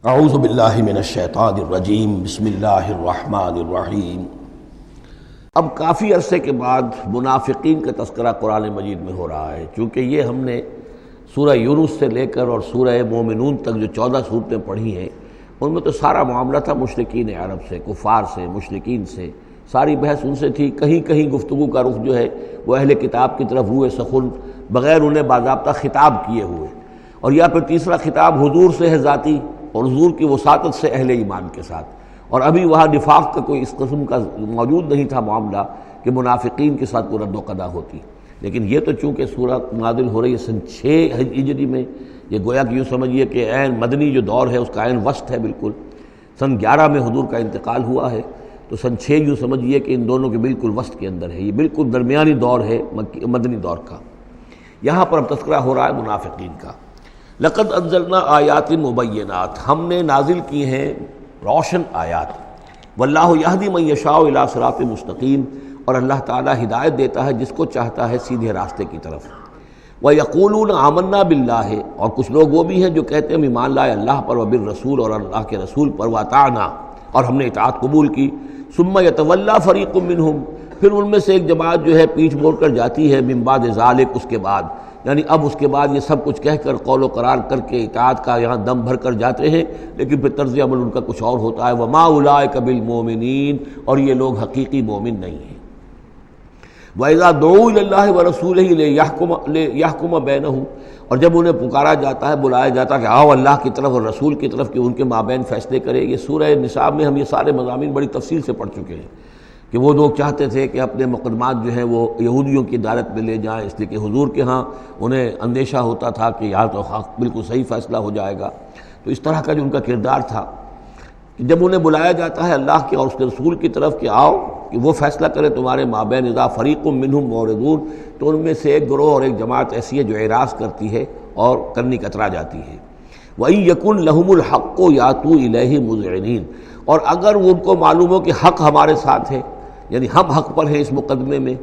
اعوذ باللہ من الشیطان الرجیم بسم اللہ الرحمن الرحیم۔ اب کافی عرصے کے بعد منافقین کا تذکرہ قرآن مجید میں ہو رہا ہے، چونکہ یہ ہم نے سورہ یونس سے لے کر اور سورہ مومنون تک جو 14 صورتیں پڑھی ہیں ان میں تو سارا معاملہ تھا مشرکین عرب سے، کفار سے، مشرکین سے، ساری بحث ان سے تھی۔ کہیں کہیں گفتگو کا رخ جو ہے وہ اہل کتاب کی طرف روئے سخن بغیر انہیں باضابطہ خطاب کیے ہوئے، اور یا پھر تیسرا خطاب حضور سے ہے ذاتی، اور حضور کی وساطت سے اہل ایمان کے ساتھ، اور ابھی وہاں نفاق کا کوئی اس قسم کا موجود نہیں تھا معاملہ کہ منافقین کے ساتھ کوئی رد و قدا ہوتی۔ لیکن یہ تو چونکہ سورہ نازل ہو رہی ہے سن 6 ہجری میں، یہ گویا کہ یوں سمجھیے کہ عین مدنی جو دور ہے اس کا عین وسط ہے، بالکل سن 11 میں حضور کا انتقال ہوا ہے، تو سن 6 یوں سمجھیے کہ ان دونوں کے بالکل وسط کے اندر ہے، یہ بالکل درمیانی دور ہے مدنی دور کا۔ یہاں پر اب تذکرہ ہو رہا ہے منافقین کا۔ لقد انزلنا آیات مبینات، ہم نے نازل کی ہیں روشن آیات۔ واللہ یہدی من یشاء الی صراط مستقیم، اور اللہ تعالیٰ ہدایت دیتا ہے جس کو چاہتا ہے سیدھے راستے کی طرف۔ وَيَقُولُونَ آمَنَّا بِاللَّهِ، اور کچھ لوگ وہ بھی ہیں جو کہتے ہیں ہم ایمان لائے اللہ پر، وبالرسول، اور اللہ کے رسول پر، وَأَطَعْنَا، اور ہم نے اطاعت قبول کی۔ ثُمَّ يَتَوَلَّىٰ فَرِيقٌ مِّنْهُمْ، پھر ان میں سے ایک جماعت جو ہے پیچھ موڑ کر جاتی ہے، من بعد ذالک، اس کے بعد، یعنی اب اس کے بعد یہ سب کچھ کہہ کر قول و قرار کر کے اطاعت کا یہاں دم بھر کر جاتے ہیں، لیکن پھر طرز عمل ان کا کچھ اور ہوتا ہے۔ وما اولئک بالمؤمنین، اور یہ لوگ حقیقی مومن نہیں ہیں۔ وَإِذَا دُعُوا إِلَى اللَّهِ وَرَسُولِهِ لِيَحْكُمَ بَيْنَهُمْ، اور جب انہیں پکارا جاتا ہے، بلایا جاتا ہے کہ آؤ اللہ کی طرف اور رسول کی طرف کہ ان کے مابین فیصلے کرے۔ یہ سورہ نساء میں ہم یہ سارے مضامین بڑی تفصیل سے پڑھ چکے ہیں کہ وہ لوگ چاہتے تھے کہ اپنے مقدمات جو ہیں وہ یہودیوں کی عدالت میں لے جائیں، اس لیے کہ حضور کے ہاں انہیں اندیشہ ہوتا تھا کہ یہاں تو بالکل صحیح فیصلہ ہو جائے گا۔ تو اس طرح کا جو ان کا کردار تھا کہ جب انہیں بلایا جاتا ہے اللہ کے اور اس کے رسول کی طرف کہ آؤ کہ وہ فیصلہ کرے تمہارے مابین، اذا فریق منہم معرضون، تو ان میں سے ایک گروہ اور ایک جماعت ایسی ہے جو اعراض کرتی ہے اور کرنی کترا جاتی ہے۔ وَإِن يَكُن لَهُمُ الْحَقُّ يَأْتُوا إِلَيْهِ مُذْعِنِينَ، اور اگر ان کو معلوم ہو کہ حق ہمارے ساتھ ہے، یعنی ہم حق پر ہیں اس مقدمے میں،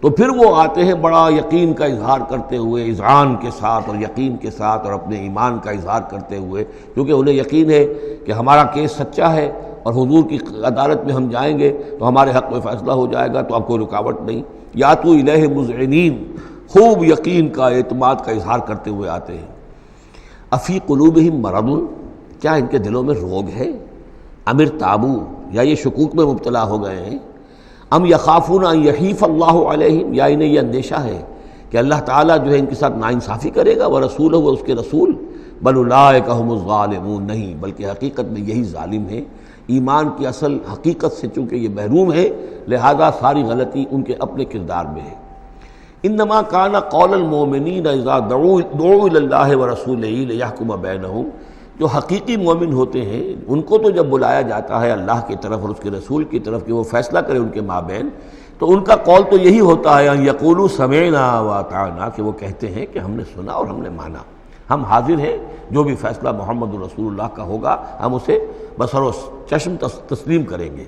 تو پھر وہ آتے ہیں بڑا یقین کا اظہار کرتے ہوئے، اذعان کے ساتھ اور یقین کے ساتھ اور اپنے ایمان کا اظہار کرتے ہوئے، کیونکہ انہیں یقین ہے کہ ہمارا کیس سچا ہے اور حضور کی عدالت میں ہم جائیں گے تو ہمارے حق میں فیصلہ ہو جائے گا، تو اب کوئی رکاوٹ نہیں۔ یاتوا الیہ مذعنین، خوب یقین کا، اعتماد کا اظہار کرتے ہوئے آتے ہیں۔ افی قلوبہم مرض، کیا ان کے دلوں میں روگ ہے؟ ام ارتابوا، یا یہ شکوک میں مبتلا ہو گئے ہیں؟ ام یخافون ان یحیف اللہ علیہم، یا انہیں یہ اندیشہ ہے کہ اللہ تعالیٰ جو ہے ان کے ساتھ ناانصافی کرے گا، ورسولہ، و اس کے رسول، بل اولئک ھم الظالمون، نہیں بلکہ حقیقت میں یہی ظالم ہیں۔ ایمان کی اصل حقیقت سے چونکہ یہ محروم ہے، لہذا ساری غلطی ان کے اپنے کردار میں ہے۔ انما کان قول المؤمنین اذا دعوا الی اللہ ورسولہ لیحکم بینہم، جو حقیقی مومن ہوتے ہیں ان کو تو جب بلایا جاتا ہے اللہ کی طرف اور اس کے رسول کی طرف کہ وہ فیصلہ کرے ان کے مابین، تو ان کا قول تو یہی ہوتا ہے ان یقولوا سمعنا واطعنا، کہ وہ کہتے ہیں کہ ہم نے سنا اور ہم نے مانا، ہم حاضر ہیں، جو بھی فیصلہ محمد رسول اللہ کا ہوگا ہم اسے بصر و چشم تسلیم کریں گے۔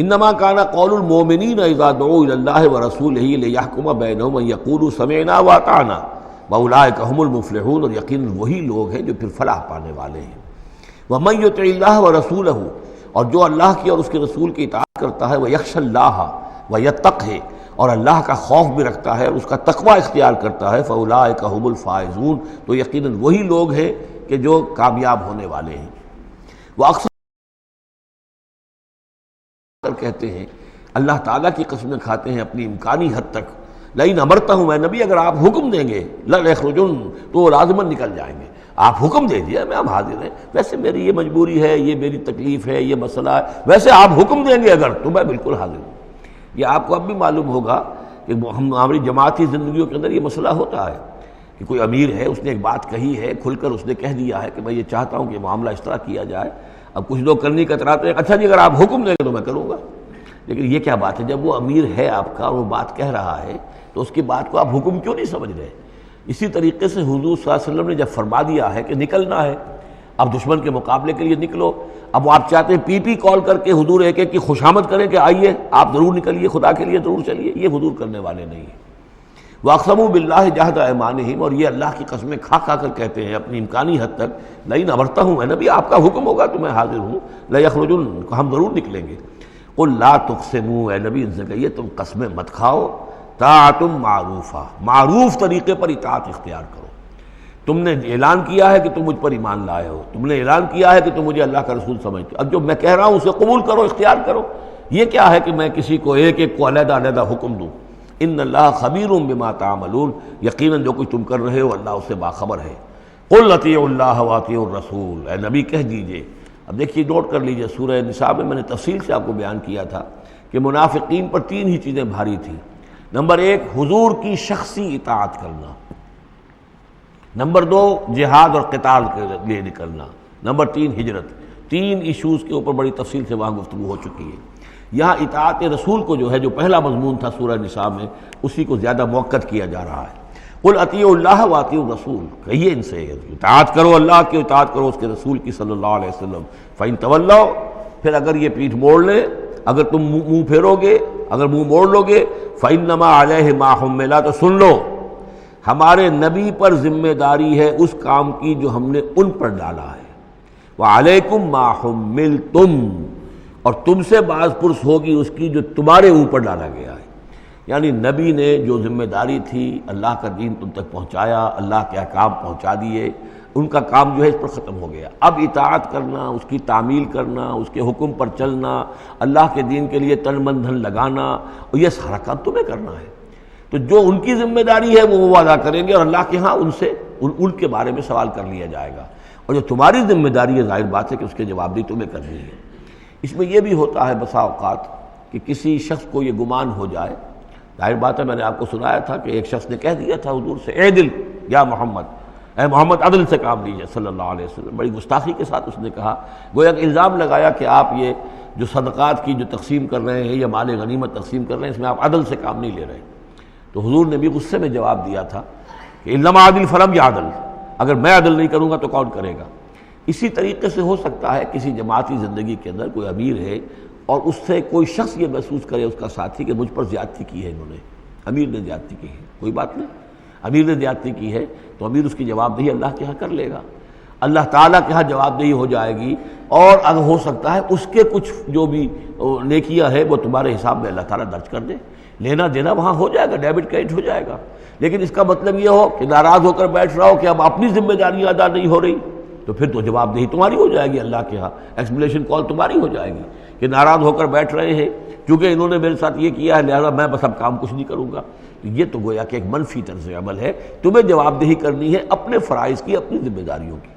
انما کان قول المؤمنین اذا دعوا الی اللہ ورسولہ لیحکم بینہم ان یقولوا سمعنا واطعنا وَأُولَٰئِكَ هُمُ الْمُفْلِحُونَ، اور یقیناً وہی لوگ ہیں جو پھر فلاح پانے والے ہیں۔ وَمَن يُطِعِ اللَّهَ وَرَسُولَهُ، اور جو اللہ کی اور اس کے رسول کی اطاعت کرتا ہے، وَيَخْشَ اللَّهَ وَيَتَّقْهِ، اور اللہ کا خوف بھی رکھتا ہے اور اس کا تقوی اختیار کرتا ہے، فَأُولَٰئِكَ هُمُ الْفَائِزُونَ، تو یقیناً وہی لوگ ہیں کہ جو کامیاب ہونے والے ہیں۔ وہ اکثر کہتے ہیں، اللہ تعالیٰ کی قسمیں کھاتے ہیں اپنی امکانی حد تک، لئن امرتہم، اے نبی اگر آپ حکم دیں گے، لَيَخْرُجُنَّ، تو وہ لازماً نکل جائیں گے۔ آپ حکم دے دیے میں ہم حاضر ہیں، ویسے میری یہ مجبوری ہے، یہ میری تکلیف ہے، یہ مسئلہ ہے، ویسے آپ حکم دیں گے اگر تو میں بالکل حاضر ہوں۔ یہ آپ کو اب بھی معلوم ہوگا کہ ہماری جماعتی زندگیوں کے اندر یہ مسئلہ ہوتا ہے کہ کوئی امیر ہے، اس نے ایک بات کہی ہے، کھل کر اس نے کہہ دیا ہے کہ میں یہ چاہتا ہوں کہ معاملہ اس طرح کیا جائے۔ اب کچھ لوگ کرنے کتراتے ہیں، اچھا جی اگر آپ حکم دیں گے تو میں کروں گا۔ لیکن یہ کیا بات ہے؟ جب وہ امیر ہے آپ کا اور وہ بات کہہ رہا ہے تو اس کی بات کو آپ حکم کیوں نہیں سمجھ رہے؟ اسی طریقے سے حضور صلی اللہ علیہ وسلم نے جب فرما دیا ہے کہ نکلنا ہے، اب دشمن کے مقابلے کے لیے نکلو، اب وہ آپ چاہتے ہیں پی پی کال کر کے حضور ایک ایک کی خوشامد کریں کہ آئیے آپ ضرور نکلیے، خدا کے لیے ضرور چلیے، یہ حضور کرنے والے نہیں ہیں۔ وَأَقْسَمُوا بِاللَّهِ جَهْدَ أَيْمَانِهِمْ، اور یہ اللہ کی قسمیں کھا کھا کر کہتے ہیں اپنی امکانی حد تک، لئن أَمَرْتَهُمْ، اے نبی آپ کا حکم ہوگا تو میں حاضر ہوں، لَيَخْرُجُنَّ، ہم ضرور نکلیں گے۔ قُلْ لَا تُقْسِمُوا، اے نبی ان سے کہیے تم قسمیں مت کھاؤ، طاعۃ معروفہ، معروف طریقے پر اطاعت اختیار کرو۔ تم نے اعلان کیا ہے کہ تم مجھ پر ایمان لائے ہو، تم نے اعلان کیا ہے کہ تم مجھے اللہ کا رسول سمجھتے ہو، اب جو میں کہہ رہا ہوں اسے قبول کرو، اختیار کرو۔ یہ کیا ہے کہ میں کسی کو ایک ایک کو علیحدہ علیحدہ حکم دوں؟ ان اللہ خبیر بما تعملون، یقیناً جو کچھ تم کر رہے ہو اللہ اس سے باخبر ہے۔ قل اطیعوا اللہ واطیعوا الرسول، اے نبی کہہ دیجئے۔ اب دیکھیے نوٹ کر لیجئے، سورہ نساء میں نے تفصیل سے آپ کو بیان کیا تھا کہ منافقین پر تین ہی چیزیں بھاری تھیں۔ نمبر ایک، حضور کی شخصی اطاعت کرنا۔ نمبر دو، جہاد اور قتال کے لیے نکلنا۔ نمبر تین، ہجرت۔ تین ایشوز کے اوپر بڑی تفصیل سے وہاں گفتگو ہو چکی ہے۔ یہاں اطاعت رسول کو جو ہے، جو پہلا مضمون تھا سورہ نساء میں، اسی کو زیادہ موقت کیا جا رہا ہے۔ قل اطیعوا اللہ واطیعوا الرسول، کہیے ان سے اطاعت کرو، اللہ کی اطاعت کرو، اس کے رسول کی صلی اللہ علیہ وسلم۔ فإن تولوا، پھر اگر یہ پیٹھ موڑ لیں، اگر تم منہ پھیرو گے، اگر منہ موڑ لو گے، فإنما علیہ ما حمل، تو سن لو ہمارے نبی پر ذمہ داری ہے اس کام کی جو ہم نے ان پر ڈالا ہے۔ وعلیکم ما حملتم، اور تم سے باز پرس ہوگی اس کی جو تمہارے اوپر ڈالا گیا ہے۔ یعنی نبی نے جو ذمہ داری تھی اللہ کا دین تم تک پہنچایا، اللہ کے احکام پہنچا دیے، ان کا کام جو ہے اس پر ختم ہو گیا۔ اب اطاعت کرنا، اس کی تعمیل کرنا، اس کے حکم پر چلنا، اللہ کے دین کے لیے تن من دھن لگانا، اور یہ سارا کام تمہیں کرنا ہے۔ تو جو ان کی ذمہ داری ہے وہ ادا کریں گے، اور اللہ کے ہاں ان سے ان کے بارے میں سوال کر لیا جائے گا، اور جو تمہاری ذمہ داری ہے ظاہر بات ہے کہ اس کے جواب بھی تمہیں کرنی ہے۔ اس میں یہ بھی ہوتا ہے بسا اوقات کہ کسی شخص کو یہ گمان ہو جائے، ظاہر بات ہے میں نے آپ کو سنایا تھا کہ ایک شخص نے کہہ دیا تھا حضور سے، اے دل یا محمد، اے محمد عدل سے کام لیجیے صلی اللہ علیہ وسلم۔ بڑی گستاخی کے ساتھ اس نے کہا، گویا کہ الزام لگایا کہ آپ یہ جو صدقات کی جو تقسیم کر رہے ہیں یا مال غنیمت تقسیم کر رہے ہیں، اس میں آپ عدل سے کام نہیں لے رہے۔ تو حضور نے بھی غصے میں جواب دیا تھا کہ انما عدل فلم یا عدل، اگر میں عدل نہیں کروں گا تو کون کرے گا۔ اسی طریقے سے ہو سکتا ہے کسی جماعتی زندگی کے اندر کوئی امیر ہے اور اس سے کوئی شخص یہ محسوس کرے، اس کا ساتھی، کہ مجھ پر زیادتی کی ہے انہوں نے، امیر نے زیادتی کی ہے، کوئی بات نہیں، امیر نے زیادتی کی ہے تو امیر اس کی جواب دہی اللہ کے ہاں کر لے گا، اللہ تعالیٰ کے ہاں جواب دہی ہو جائے گی، اور اگر ہو سکتا ہے اس کے کچھ جو بھی نیکیاں ہے وہ تمہارے حساب میں اللہ تعالیٰ درج کر دے، لینا دینا وہاں ہو جائے گا، ڈیبٹ کریڈٹ ہو جائے گا۔ لیکن اس کا مطلب یہ ہو کہ ناراض ہو کر بیٹھ رہا ہو کہ اب اپنی ذمہ داریاں ادا نہیں ہو رہی، تو پھر تو جواب دہی تمہاری ہو جائے گی اللہ کے ہاں، ایکسپلیشن کال تمہاری ہو جائے گی کہ ناراض ہو کر بیٹھ رہے ہیں کیونکہ انہوں نے میرے ساتھ یہ کیا ہے، لہذا میں بس اب کام کچھ نہیں کروں گا۔ یہ تو گویا کہ ایک منفی طرز عمل ہے، تمہیں جواب دہی کرنی ہے اپنے فرائض کی، اپنی ذمہ داریوں کی۔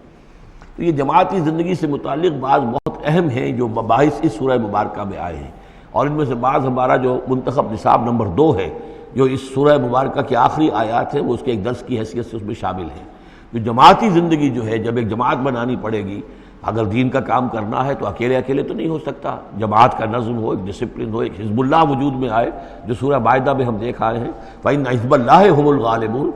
تو یہ جماعتی زندگی سے متعلق بعض بہت اہم ہیں جو مباحث اس سورہ مبارکہ میں آئے ہیں، اور ان میں سے بعض ہمارا جو منتخب نصاب نمبر 2 ہے، جو اس سورہ مبارکہ کی آخری آیات ہیں، وہ اس کے ایک درس کی حیثیت سے اس میں شامل ہے۔ جو جماعتی زندگی جو ہے، جب ایک جماعت بنانی پڑے گی، اگر دین کا کام کرنا ہے تو اکیلے اکیلے تو نہیں ہو سکتا، جماعت کا نظم ہو، ایک ڈسپلن ہو، ایک حزب اللہ وجود میں آئے، جو سورہ مائدہ میں ہم دیکھ آئے ہیں، فَإِنَّ حِزْبَ اللَّهِ هُمُ الْغَالِبُونَ،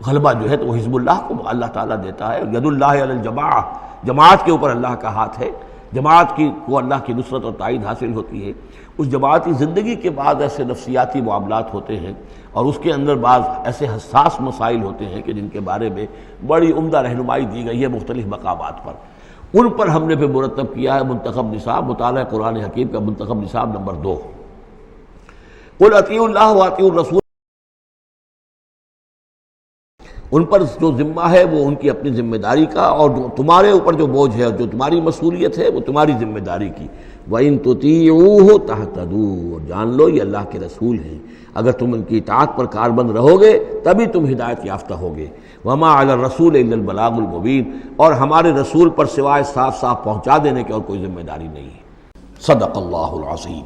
غلبہ جو ہے تو وہ حزب اللہ کو اللہ تعالیٰ دیتا ہے، ید اللہ علی الجماعہ، جماعت کے اوپر اللہ کا ہاتھ ہے، جماعت کی کو اللہ کی نصرت اور تائید حاصل ہوتی ہے۔ اس جماعتی زندگی کے بعد ایسے نفسیاتی معاملات ہوتے ہیں، اور اس کے اندر بعض ایسے حساس مسائل ہوتے ہیں کہ جن کے بارے میں بڑی عمدہ رہنمائی دی گئی ہے مختلف مقامات پر، ان پر ہم نے پھر مرتب کیا ہے منتخب نصاب، مطالعہ قرآن حکیم کا منتخب نصاب نمبر 2۔ قل اطیعوا اللہ واطیعوا الرسول، ان پر جو ذمہ ہے وہ ان کی اپنی ذمہ داری کا، اور جو تمہارے اوپر جو بوجھ ہے، جو تمہاری مسئولیت ہے، وہ تمہاری ذمہ داری کی۔ وَإِن تُطِيعُوهُ تَهْتَدُوا، اور جان لو یہ اللہ کے رسول ہیں، اگر تم ان کی اطاعت پر کاربند رہو گے تبھی تم ہدایت یافتہ ہوگے۔ وَمَا عَلَى الرَّسُولِ إِلَّا الْبَلَاغُ الْمُبِينُ، اور ہمارے رسول پر سوائے صاف صاف پہنچا دینے کی اور کوئی ذمہ داری نہیں ہے۔ صدق اللہ العظیم۔